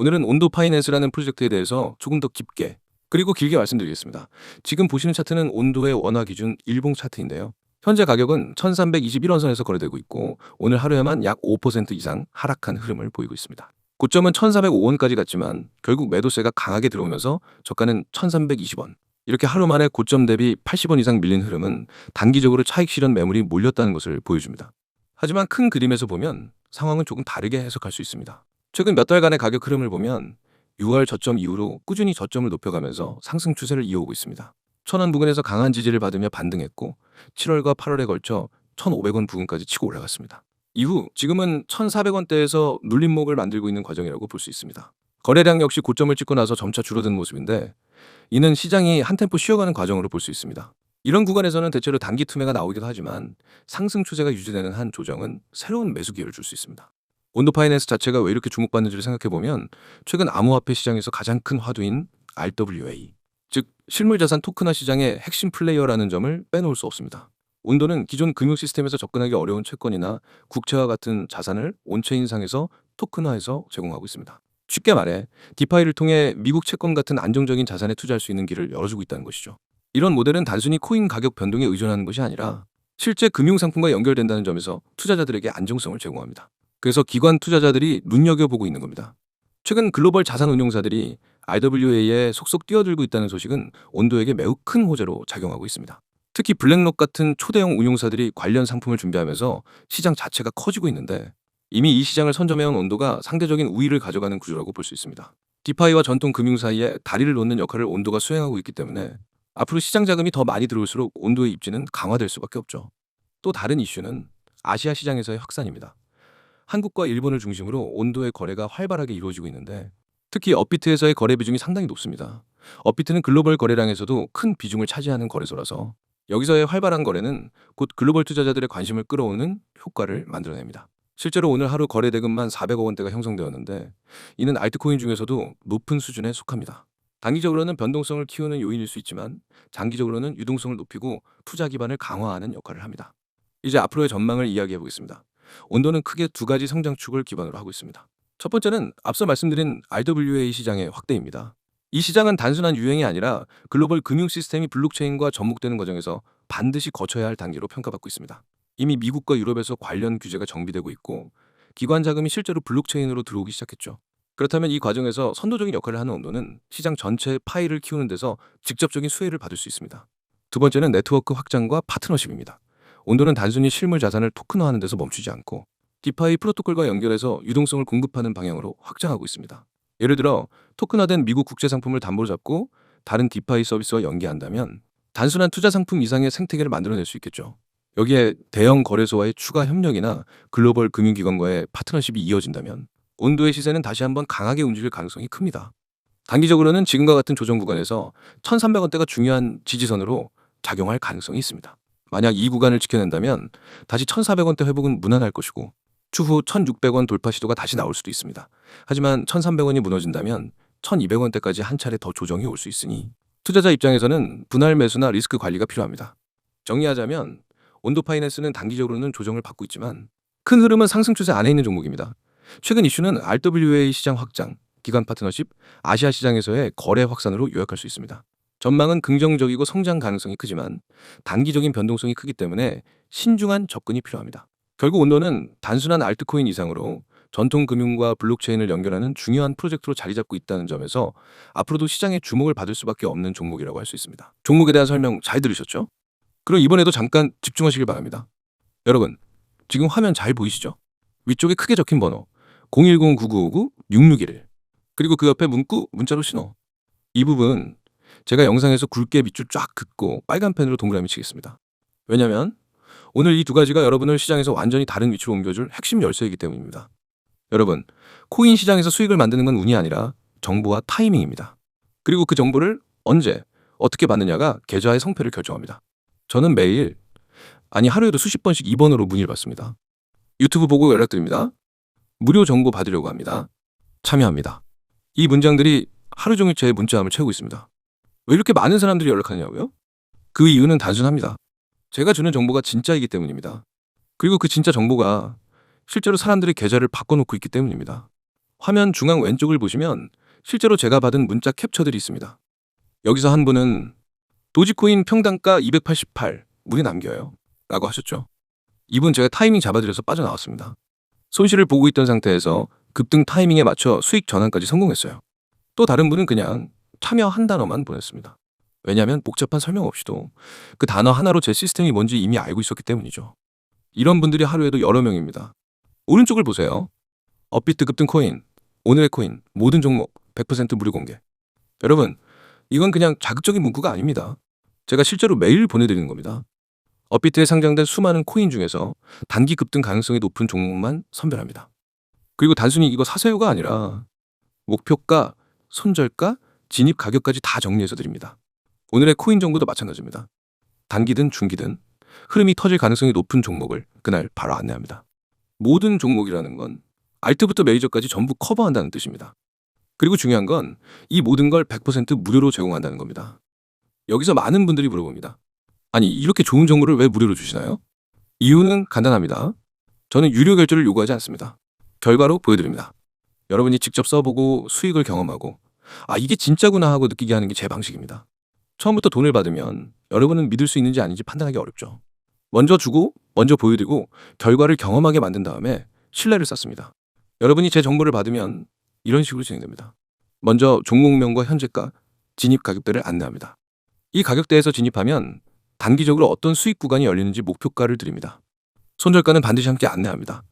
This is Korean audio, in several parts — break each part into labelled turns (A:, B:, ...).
A: 오늘은 온도 파이낸스라는 프로젝트에 대해서 조금 더 깊게 그리고 길게 말씀드리겠습니다. 지금 보시는 차트는 온도의 원화 기준 일봉 차트인데요. 현재 가격은 1321원선에서 거래되고 있고 오늘 하루에만 약 5% 이상 하락한 흐름을 보이고 있습니다. 고점은 1405원까지 갔지만 결국 매도세가 강하게 들어오면서 저가는 1320원. 이렇게 하루 만에 고점 대비 80원 이상 밀린 흐름은 단기적으로 차익 실현 매물이 몰렸다는 것을 보여줍니다. 하지만 큰 그림에서 보면 상황은 조금 다르게 해석할 수 있습니다. 최근 몇 달간의 가격 흐름을 보면 6월 저점 이후로 꾸준히 저점을 높여가면서 상승 추세를 이어오고 있습니다. 1000원 부근에서 강한 지지를 받으며 반등했고 7월과 8월에 걸쳐 1500원 부근까지 치고 올라갔습니다. 이후 지금은 1400원대에서 눌림목을 만들고 있는 과정이라고 볼 수 있습니다. 거래량 역시 고점을 찍고 나서 점차 줄어든 모습인데 이는 시장이 한 템포 쉬어가는 과정으로 볼 수 있습니다. 이런 구간에서는 대체로 단기 투매가 나오기도 하지만 상승 추세가 유지되는 한 조정은 새로운 매수 기회를 줄 수 있습니다. 온도 파이낸스 자체가 왜 이렇게 주목받는지를 생각해보면 최근 암호화폐 시장에서 가장 큰 화두인 RWA, 즉 실물자산 토큰화 시장의 핵심 플레이어라는 점을 빼놓을 수 없습니다. 온도는 기존 금융 시스템에서 접근하기 어려운 채권이나 국채와 같은 자산을 온체인상에서 토큰화해서 제공하고 있습니다. 쉽게 말해 디파이를 통해 미국 채권 같은 안정적인 자산에 투자할 수 있는 길을 열어주고 있다는 것이죠. 이런 모델은 단순히 코인 가격 변동에 의존하는 것이 아니라 실제 금융 상품과 연결된다는 점에서 투자자들에게 안정성을 제공합니다. 그래서 기관 투자자들이 눈여겨보고 있는 겁니다. 최근 글로벌 자산 운용사들이 RWA에 속속 뛰어들고 있다는 소식은 온도에게 매우 큰 호재로 작용하고 있습니다. 특히 블랙록 같은 초대형 운용사들이 관련 상품을 준비하면서 시장 자체가 커지고 있는데 이미 이 시장을 선점해온 온도가 상대적인 우위를 가져가는 구조라고 볼 수 있습니다. 디파이와 전통 금융 사이에 다리를 놓는 역할을 온도가 수행하고 있기 때문에 앞으로 시장 자금이 더 많이 들어올수록 온도의 입지는 강화될 수밖에 없죠. 또 다른 이슈는 아시아 시장에서의 확산입니다. 한국과 일본을 중심으로 온도의 거래가 활발하게 이루어지고 있는데 특히 업비트에서의 거래 비중이 상당히 높습니다. 업비트는 글로벌 거래량에서도 큰 비중을 차지하는 거래소라서 여기서의 활발한 거래는 곧 글로벌 투자자들의 관심을 끌어오는 효과를 만들어냅니다. 실제로 오늘 하루 거래 대금만 400억 원대가 형성되었는데 이는 알트코인 중에서도 높은 수준에 속합니다. 단기적으로는 변동성을 키우는 요인일 수 있지만 장기적으로는 유동성을 높이고 투자 기반을 강화하는 역할을 합니다. 이제 앞으로의 전망을 이야기해 보겠습니다. 온도는 크게 두 가지 성장축을 기반으로 하고 있습니다. 첫 번째는 앞서 말씀드린 RWA 시장의 확대입니다. 이 시장은 단순한 유행이 아니라 글로벌 금융 시스템이 블록체인과 접목되는 과정에서 반드시 거쳐야 할 단계로 평가받고 있습니다. 이미 미국과 유럽에서 관련 규제가 정비되고 있고 기관 자금이 실제로 블록체인으로 들어오기 시작했죠. 그렇다면 이 과정에서 선도적인 역할을 하는 온도는 시장 전체의 파이를 키우는 데서 직접적인 수혜를 받을 수 있습니다. 두 번째는 네트워크 확장과 파트너십입니다. 온도는 단순히 실물 자산을 토큰화하는 데서 멈추지 않고 디파이 프로토콜과 연결해서 유동성을 공급하는 방향으로 확장하고 있습니다. 예를 들어 토큰화된 미국 국제 상품을 담보로 잡고 다른 디파이 서비스와 연계한다면 단순한 투자 상품 이상의 생태계를 만들어낼 수 있겠죠. 여기에 대형 거래소와의 추가 협력이나 글로벌 금융기관과의 파트너십이 이어진다면 온도의 시세는 다시 한번 강하게 움직일 가능성이 큽니다. 단기적으로는 지금과 같은 조정 구간에서 1300원대가 중요한 지지선으로 작용할 가능성이 있습니다. 만약 이 구간을 지켜낸다면 다시 1400원대 회복은 무난할 것이고 추후 1600원 돌파 시도가 다시 나올 수도 있습니다. 하지만 1300원이 무너진다면 1200원대까지 한 차례 더 조정이 올 수 있으니 투자자 입장에서는 분할 매수나 리스크 관리가 필요합니다. 정리하자면 온도 파이낸스는 단기적으로는 조정을 받고 있지만 큰 흐름은 상승 추세 안에 있는 종목입니다. 최근 이슈는 RWA 시장 확장, 기관 파트너십, 아시아 시장에서의 거래 확산으로 요약할 수 있습니다. 전망은 긍정적이고 성장 가능성이 크지만 단기적인 변동성이 크기 때문에 신중한 접근이 필요합니다. 결국 온도는 단순한 알트코인 이상으로 전통 금융과 블록체인을 연결하는 중요한 프로젝트로 자리 잡고 있다는 점에서 앞으로도 시장의 주목을 받을 수밖에 없는 종목이라고 할 수 있습니다. 종목에 대한 설명 잘 들으셨죠? 그럼 이번에도 잠깐 집중하시길 바랍니다. 여러분, 지금 화면 잘 보이시죠? 위쪽에 크게 적힌 번호 010-9959-6611 그리고 그 옆에 문구 문자로 신호 이 부분 제가 영상에서 굵게 밑줄 쫙 긋고 빨간 펜으로 동그라미 치겠습니다. 왜냐면 오늘 이 두 가지가 여러분을 시장에서 완전히 다른 위치로 옮겨줄 핵심 열쇠이기 때문입니다. 여러분, 코인 시장에서 수익을 만드는 건 운이 아니라 정보와 타이밍입니다. 그리고 그 정보를 언제, 어떻게 받느냐가 계좌의 성패를 결정합니다. 저는 매일, 아니 하루에도 수십 번씩 2번으로 문의를 받습니다. 유튜브 보고 연락드립니다. 무료 정보 받으려고 합니다. 참여합니다. 이 문장들이 하루 종일 제 문자함을 채우고 있습니다. 왜 이렇게 많은 사람들이 연락하냐고요? 그 이유는 단순합니다. 제가 주는 정보가 진짜이기 때문입니다. 그리고 그 진짜 정보가 실제로 사람들의 계좌를 바꿔놓고 있기 때문입니다. 화면 중앙 왼쪽을 보시면 실제로 제가 받은 문자 캡처들이 있습니다. 여기서 한 분은 도지코인 평단가 288 물이 남겨요 라고 하셨죠. 이분 제가 타이밍 잡아드려서 빠져나왔습니다. 손실을 보고 있던 상태에서 급등 타이밍에 맞춰 수익 전환까지 성공했어요. 또 다른 분은 그냥 참여한 단어만 보냈습니다. 왜냐하면 복잡한 설명 없이도 그 단어 하나로 제 시스템이 뭔지 이미 알고 있었기 때문이죠. 이런 분들이 하루에도 여러 명입니다. 오른쪽을 보세요. 업비트 급등 코인, 오늘의 코인, 모든 종목 100% 무료 공개. 여러분, 이건 그냥 자극적인 문구가 아닙니다. 제가 실제로 매일 보내드리는 겁니다. 업비트에 상장된 수많은 코인 중에서 단기 급등 가능성이 높은 종목만 선별합니다. 그리고 단순히 이거 사세요가 아니라 목표가, 손절가, 진입 가격까지 다 정리해서 드립니다. 오늘의 코인 정보도 마찬가지입니다. 단기든 중기든 흐름이 터질 가능성이 높은 종목을 그날 바로 안내합니다. 모든 종목이라는 건 알트부터 메이저까지 전부 커버한다는 뜻입니다. 그리고 중요한 건 이 모든 걸 100% 무료로 제공한다는 겁니다. 여기서 많은 분들이 물어봅니다. 아니, 이렇게 좋은 정보를 왜 무료로 주시나요? 이유는 간단합니다. 저는 유료 결제를 요구하지 않습니다. 결과로 보여드립니다. 여러분이 직접 써보고 수익을 경험하고 아, 이게 진짜구나 하고 느끼게 하는 게 제 방식입니다. 처음부터 돈을 받으면 여러분은 믿을 수 있는지 아닌지 판단하기 어렵죠. 먼저 주고 먼저 보여드리고 결과를 경험하게 만든 다음에 신뢰를 쌓습니다. 여러분이 제 정보를 받으면 이런 식으로 진행됩니다. 먼저 종목명과 현재가, 진입 가격대를 안내합니다. 이 가격대에서 진입하면 단기적으로 어떤 수익 구간이 열리는지 목표가를 드립니다. 손절가는 반드시 함께 안내합니다.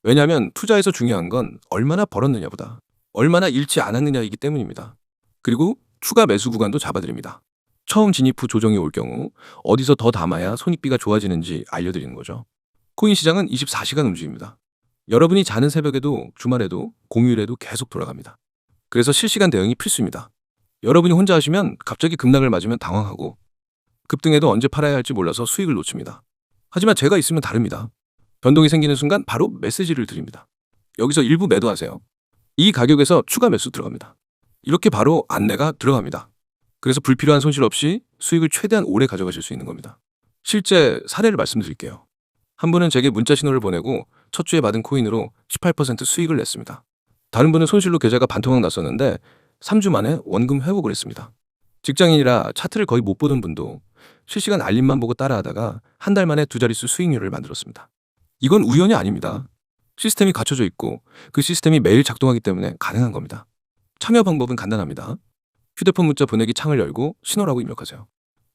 A: 왜냐하면 투자에서 중요한 건 얼마나 벌었느냐보다 얼마나 잃지 않았느냐이기 때문입니다. 그리고 추가 매수 구간도 잡아드립니다. 처음 진입 후 조정이 올 경우 어디서 더 담아야 손익비가 좋아지는지 알려드리는 거죠. 코인 시장은 24시간 움직입니다. 여러분이 자는 새벽에도 주말에도 공휴일에도 계속 돌아갑니다. 그래서 실시간 대응이 필수입니다. 여러분이 혼자 하시면 갑자기 급락을 맞으면 당황하고 급등에도 언제 팔아야 할지 몰라서 수익을 놓칩니다. 하지만 제가 있으면 다릅니다. 변동이 생기는 순간 바로 메시지를 드립니다. 여기서 일부 매도하세요. 이 가격에서 추가 매수 들어갑니다. 이렇게 바로 안내가 들어갑니다. 그래서 불필요한 손실 없이 수익을 최대한 오래 가져가실 수 있는 겁니다. 실제 사례를 말씀드릴게요. 한 분은 제게 문자 신호를 보내고 첫 주에 받은 코인으로 18% 수익을 냈습니다. 다른 분은 손실로 계좌가 반토막 났었는데 3주 만에 원금 회복을 했습니다. 직장인이라 차트를 거의 못 보던 분도 실시간 알림만 보고 따라하다가 한 달 만에 2자릿수 수익률을 만들었습니다. 이건 우연이 아닙니다. 시스템이 갖춰져 있고 그 시스템이 매일 작동하기 때문에 가능한 겁니다. 참여 방법은 간단합니다. 휴대폰 문자 보내기 창을 열고 신호라고 입력하세요.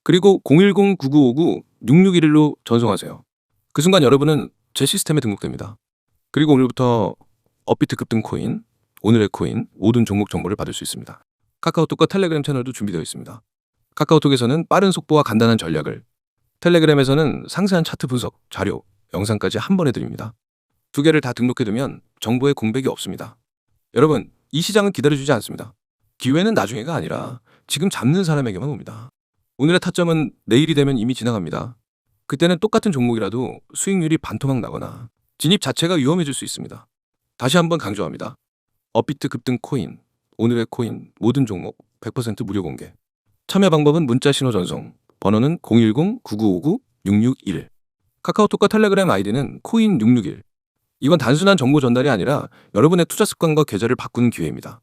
A: 그리고 010-9959-6611로 전송하세요. 그 순간 여러분은 제 시스템에 등록됩니다. 그리고 오늘부터 업비트 급등 코인, 오늘의 코인, 모든 종목 정보를 받을 수 있습니다. 카카오톡과 텔레그램 채널도 준비되어 있습니다. 카카오톡에서는 빠른 속보와 간단한 전략을, 텔레그램에서는 상세한 차트 분석, 자료, 영상까지 한 번에 드립니다. 두 개를 다 등록해두면 정보에 공백이 없습니다. 여러분, 이 시장은 기다려주지 않습니다. 기회는 나중에가 아니라 지금 잡는 사람에게만 옵니다. 오늘의 타점은 내일이 되면 이미 지나갑니다. 그때는 똑같은 종목이라도 수익률이 반토막 나거나 진입 자체가 위험해질 수 있습니다. 다시 한번 강조합니다. 업비트 급등 코인, 오늘의 코인, 모든 종목 100% 무료 공개. 참여 방법은 문자 신호 전송, 번호는 010-9959-661. 카카오톡과 텔레그램 아이디는 코인661. 이건 단순한 정보 전달이 아니라 여러분의 투자 습관과 계좌를 바꾸는 기회입니다.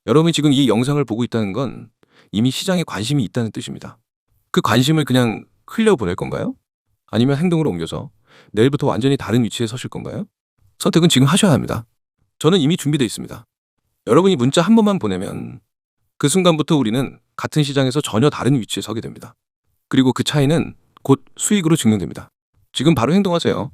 A: 여러분이 지금 이 영상을 보고 있다는 건 이미 시장에 관심이 있다는 뜻입니다. 그 관심을 그냥 흘려보낼 건가요? 아니면 행동으로 옮겨서 내일부터 완전히 다른 위치에 서실 건가요? 선택은 지금 하셔야 합니다. 저는 이미 준비되어 있습니다. 여러분이 문자 한 번만 보내면 그 순간부터 우리는 같은 시장에서 전혀 다른 위치에 서게 됩니다. 그리고 그 차이는 곧 수익으로 증명됩니다. 지금 바로 행동하세요.